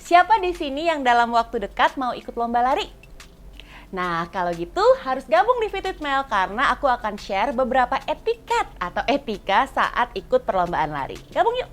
Siapa di sini yang dalam waktu dekat mau ikut lomba lari? Nah, kalau gitu harus gabung di Fit with Mel karena aku akan share beberapa etiket atau etika saat ikut perlombaan lari. Gabung yuk!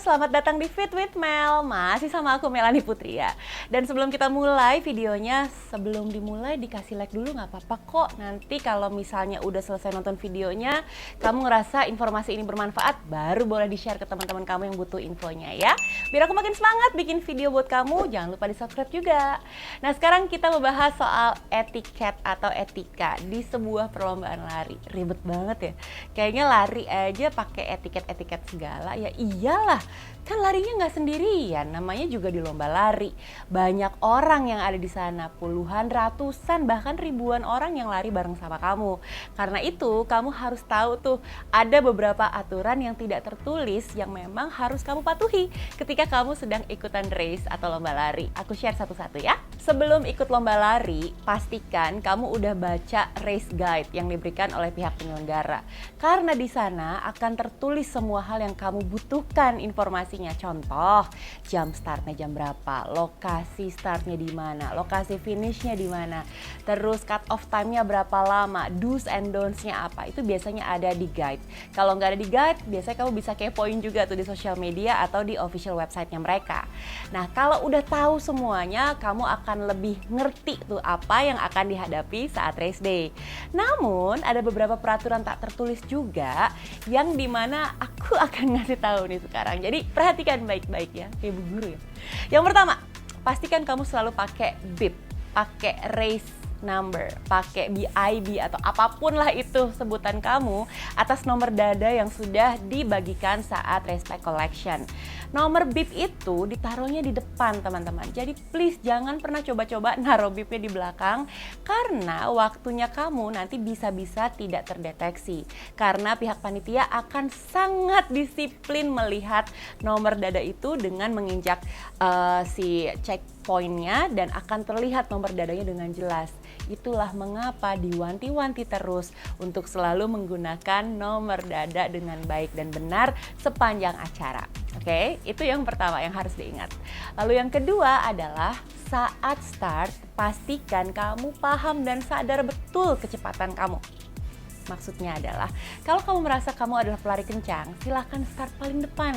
Selamat datang di Fit with Mel, masih sama aku Melanie Putri ya. Dan sebelum kita mulai videonya, sebelum dimulai dikasih like dulu nggak apa-apa kok. Nanti kalau misalnya udah selesai nonton videonya, kamu ngerasa informasi ini bermanfaat, baru boleh di-share ke teman-teman kamu yang butuh infonya ya. Biar aku makin semangat bikin video buat kamu, jangan lupa di-subscribe juga. Nah sekarang kita membahas soal etiket atau etika di sebuah perlombaan lari. Ribet banget ya, kayaknya lari aja pakai etiket-etiket segala, ya iyalah. Kan larinya nggak sendirian, namanya juga di lomba lari. Banyak orang yang ada di sana, puluhan, ratusan, bahkan ribuan orang yang lari bareng sama kamu. Karena itu, kamu harus tahu tuh, ada beberapa aturan yang tidak tertulis yang memang harus kamu patuhi ketika kamu sedang ikutan race atau lomba lari. Aku share satu-satu ya. Sebelum ikut lomba lari, pastikan kamu udah baca race guide yang diberikan oleh pihak penyelenggara. Karena di sana akan tertulis semua hal yang kamu butuhkan informasinya. Contoh, jam startnya jam berapa, lokasi startnya di mana, lokasi finishnya di mana, terus cut off time-nya berapa lama, do's and don'ts-nya apa, itu biasanya ada di guide. Kalau nggak ada di guide, biasanya kamu bisa kepoin juga tuh di sosial media atau di official website-nya mereka. Nah, kalau udah tahu semuanya, kamu akan lebih ngerti tuh apa yang akan dihadapi saat race day. Namun, ada beberapa peraturan tak tertulis juga yang dimana aku akan ngasih tahu nih sekarang. Jadi, perhatikan baik-baik ya, kayak bu guru ya. Yang pertama, pastikan kamu selalu pakai bib, pakai race number, pakai BIB atau apapun lah itu sebutan kamu atas nomor dada yang sudah dibagikan saat race pack collection. Nomor bib itu ditaruhnya di depan teman-teman. Jadi please jangan pernah coba-coba naruh bibnya di belakang karena waktunya kamu nanti bisa-bisa tidak terdeteksi. Karena pihak panitia akan sangat disiplin melihat nomor dada itu dengan menginjak si checkpointnya dan akan terlihat nomor dadanya dengan jelas. Itulah mengapa diwanti-wanti terus untuk selalu menggunakan nomor dada dengan baik dan benar sepanjang acara. Oke, itu yang pertama yang harus diingat. Lalu yang kedua adalah saat start, pastikan kamu paham dan sadar betul kecepatan kamu. Maksudnya adalah, kalau kamu merasa kamu adalah pelari kencang, silahkan start paling depan.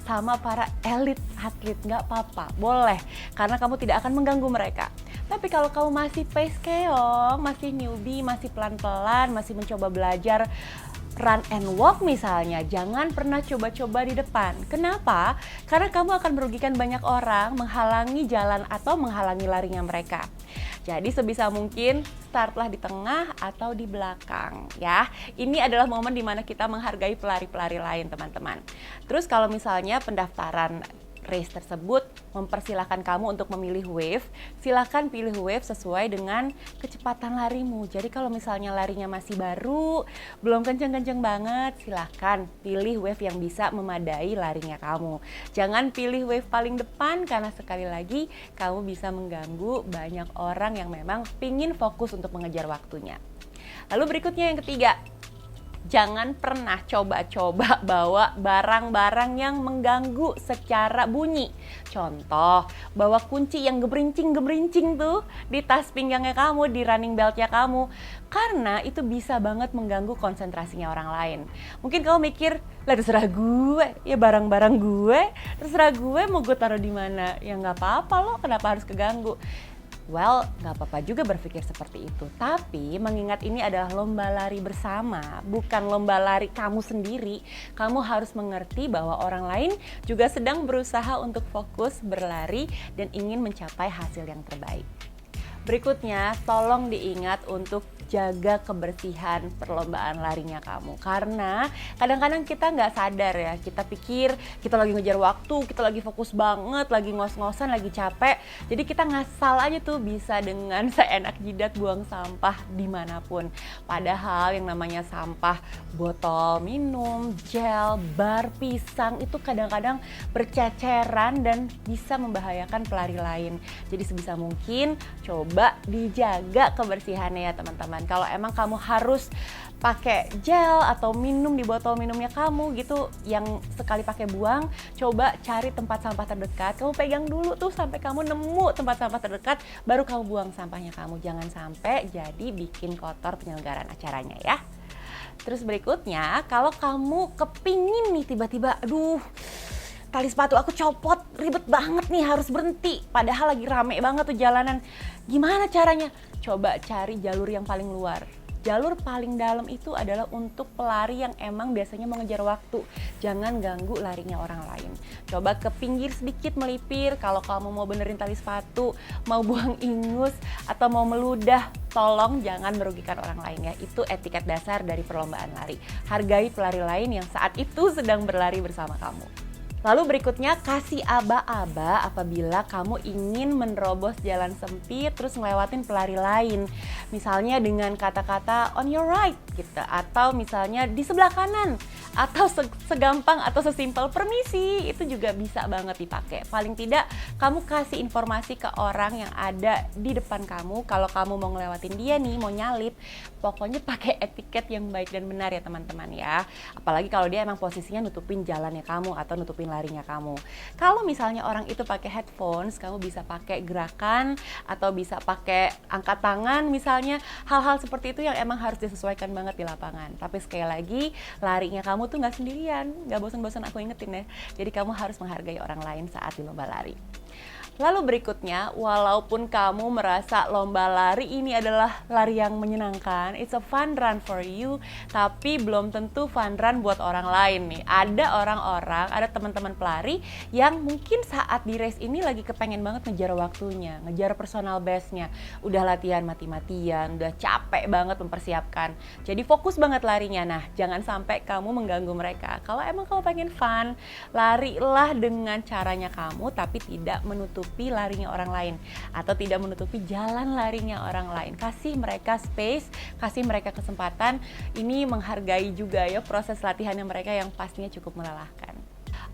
Sama para elit atlet, nggak apa-apa, boleh. Karena kamu tidak akan mengganggu mereka. Tapi kalau kamu masih pace keong, masih newbie, masih pelan-pelan, masih mencoba belajar run and walk misalnya, jangan pernah coba-coba di depan. Kenapa? Karena kamu akan merugikan banyak orang, menghalangi jalan atau menghalangi larinya mereka. Jadi sebisa mungkin startlah di tengah atau di belakang ya. Ini adalah momen dimana kita menghargai pelari-pelari lain teman-teman. Terus kalau misalnya pendaftaran race tersebut mempersilahkan kamu untuk memilih wave, silahkan pilih wave sesuai dengan kecepatan larimu. Jadi kalau misalnya larinya masih baru, belum kenceng-kenceng banget, silahkan pilih wave yang bisa memadai larinya kamu. Jangan pilih wave paling depan karena sekali lagi kamu bisa mengganggu banyak orang yang memang pingin fokus untuk mengejar waktunya. Lalu berikutnya yang ketiga, jangan pernah coba-coba bawa barang-barang yang mengganggu secara bunyi. Contoh, bawa kunci yang geberincing-geberincing tuh di tas pinggangnya kamu, di running beltnya kamu. Karena itu bisa banget mengganggu konsentrasinya orang lain. Mungkin kamu mikir, lah terserah gue, ya barang-barang gue, terserah gue mau gue taruh di mana. Ya nggak apa-apa loh, kenapa harus keganggu? Well, nggak apa-apa juga berpikir seperti itu. Tapi mengingat ini adalah lomba lari bersama, bukan lomba lari kamu sendiri, kamu harus mengerti bahwa orang lain juga sedang berusaha untuk fokus berlari dan ingin mencapai hasil yang terbaik. Berikutnya, tolong diingat untuk jaga kebersihan perlombaan larinya kamu. Karena kadang-kadang kita nggak sadar ya, kita pikir kita lagi ngejar waktu, kita lagi fokus banget, lagi ngos-ngosan, lagi capek. Jadi kita ngasal aja tuh bisa dengan seenak jidat buang sampah dimanapun. Padahal yang namanya sampah botol minum, gel, bar, pisang itu kadang-kadang berceceran dan bisa membahayakan pelari lain. Jadi sebisa mungkin coba dijaga kebersihannya ya teman-teman. Kalau emang kamu harus pakai gel atau minum di botol minumnya kamu gitu yang sekali pakai buang, coba cari tempat sampah terdekat. Kamu pegang dulu tuh sampai kamu nemu tempat sampah terdekat, baru kamu buang sampahnya kamu. Jangan sampai jadi bikin kotor penyelenggaraan acaranya ya. Terus berikutnya, kalau kamu kepingin nih tiba-tiba, aduh tali sepatu aku copot, ribet banget nih harus berhenti. Padahal lagi rame banget tuh jalanan. Gimana caranya? Coba cari jalur yang paling luar. Jalur paling dalam itu adalah untuk pelari yang emang biasanya mengejar waktu. Jangan ganggu larinya orang lain. Coba ke pinggir sedikit melipir kalau kamu mau benerin tali sepatu, mau buang ingus, atau mau meludah. Tolong jangan merugikan orang lain ya. Itu etiket dasar dari perlombaan lari. Hargai pelari lain yang saat itu sedang berlari bersama kamu. Lalu berikutnya, kasih aba-aba apabila kamu ingin menerobos jalan sempit terus ngelewatin pelari lain. Misalnya dengan kata-kata on your right gitu, atau misalnya di sebelah kanan, atau segampang atau sesimpel permisi, itu juga bisa banget dipakai. Paling tidak kamu kasih informasi ke orang yang ada di depan kamu, kalau kamu mau ngelewatin dia nih, mau nyalip, pokoknya pakai etiket yang baik dan benar ya teman-teman ya. Apalagi kalau dia emang posisinya nutupin jalannya kamu atau nutupin larinya kamu. Kalau misalnya orang itu pakai headphones, kamu bisa pakai gerakan atau bisa pakai angkat tangan misalnya. Hal-hal seperti itu yang emang harus disesuaikan banget di lapangan. Tapi sekali lagi, larinya kamu tuh nggak sendirian, nggak bosan-bosan aku ingetin ya. Jadi kamu harus menghargai orang lain saat di lomba lari. Lalu berikutnya, walaupun kamu merasa lomba lari ini adalah lari yang menyenangkan, it's a fun run for you, tapi belum tentu fun run buat orang lain nih. Ada orang-orang, ada teman-teman pelari yang mungkin saat di race ini lagi kepengen banget ngejar waktunya, ngejar personal bestnya, udah latihan mati-matian, udah capek banget mempersiapkan. Jadi fokus banget larinya. Nah, jangan sampai kamu mengganggu mereka. Kalau emang kamu pengen fun, larilah dengan caranya kamu, tapi tidak menutupi larinya orang lain atau tidak menutupi jalan larinya orang lain. Kasih mereka space, kasih mereka kesempatan. Ini menghargai juga ya proses latihannya mereka yang pastinya cukup melelahkan.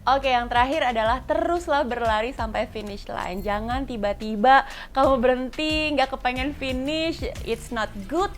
Oke, yang terakhir adalah teruslah berlari sampai finish line. Jangan tiba-tiba kamu berhenti, nggak kepengen finish, it's not good.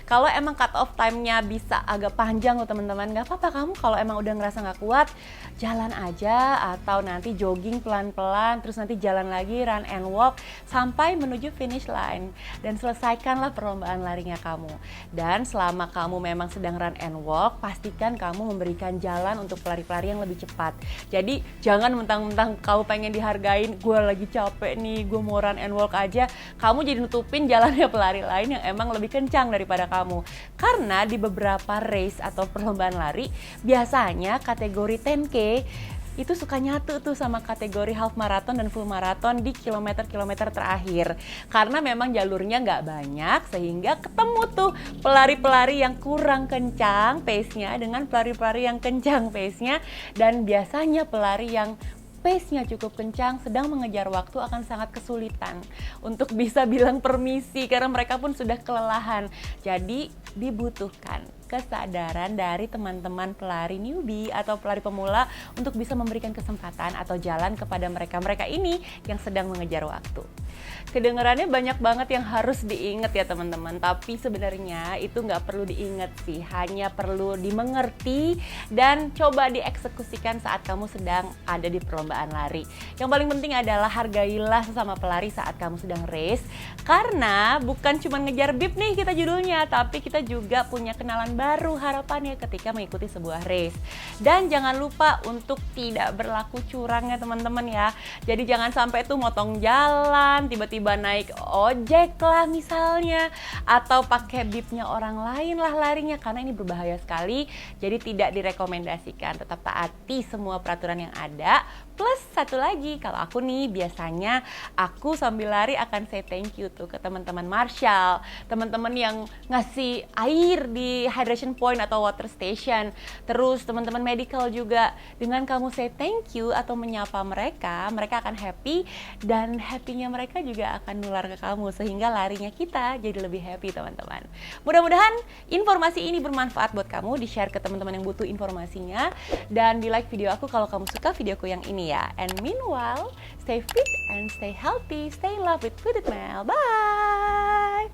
Kalau emang cut off time-nya bisa agak panjang loh teman-teman, nggak apa-apa, kamu kalau emang udah ngerasa nggak kuat, jalan aja atau nanti jogging pelan-pelan, terus nanti jalan lagi, run and walk sampai menuju finish line. Dan selesaikanlah perlombaan larinya kamu. Dan selama kamu memang sedang run and walk, pastikan kamu memberikan jalan untuk pelari-pelari yang lebih cepat. Jadi jangan mentang-mentang kamu pengen dihargain, gue lagi capek nih, gue mau run and walk aja, kamu jadi nutupin jalannya pelari lain yang emang lebih kencang daripada kamu. Karena di beberapa race atau perlombaan lari, biasanya kategori 10K itu suka nyatu tuh sama kategori half marathon dan full marathon di kilometer-kilometer terakhir. Karena memang jalurnya nggak banyak, sehingga ketemu tuh pelari-pelari yang kurang kencang pace-nya dengan pelari-pelari yang kencang pace-nya. Dan biasanya pelari yang pace-nya cukup kencang sedang mengejar waktu akan sangat kesulitan untuk bisa bilang permisi karena mereka pun sudah kelelahan. Jadi dibutuhkan kesadaran dari teman-teman pelari newbie atau pelari pemula untuk bisa memberikan kesempatan atau jalan kepada mereka ini yang sedang mengejar waktu. Kedengarannya banyak banget yang harus diingat ya teman-teman, tapi sebenarnya itu nggak perlu diingat sih, hanya perlu dimengerti dan coba dieksekusikan saat kamu sedang ada di perlombaan lari. Yang paling penting adalah hargailah sesama pelari saat kamu sedang race, karena bukan cuma ngejar bib nih kita judulnya, tapi kita juga punya kenalan baru harapannya ketika mengikuti sebuah race. Dan jangan lupa untuk tidak berlaku curang ya teman-teman ya. Jadi jangan sampai tuh motong jalan, tiba-tiba naik ojek lah misalnya, atau pakai bibnya orang lain lah larinya, karena ini berbahaya sekali. Jadi tidak direkomendasikan. Tetap taati semua peraturan yang ada. Plus satu lagi, kalau aku nih biasanya aku sambil lari akan say thank you tuh ke teman-teman Marshall, teman-teman yang ngasih air di hydration point atau water station, terus teman-teman medical juga. Dengan kamu say thank you atau menyapa mereka, mereka akan happy, dan happy-nya mereka juga akan nular ke kamu, sehingga larinya kita jadi lebih happy teman-teman. Mudah-mudahan informasi ini bermanfaat buat kamu, di-share ke teman-teman yang butuh informasinya, dan di like video aku kalau kamu suka videoku yang ini ya. And meanwhile, stay fit and stay healthy, stay in love with Fit with Mel. Bye!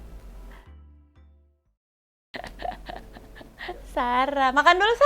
Sarah, makan dulu Sarah.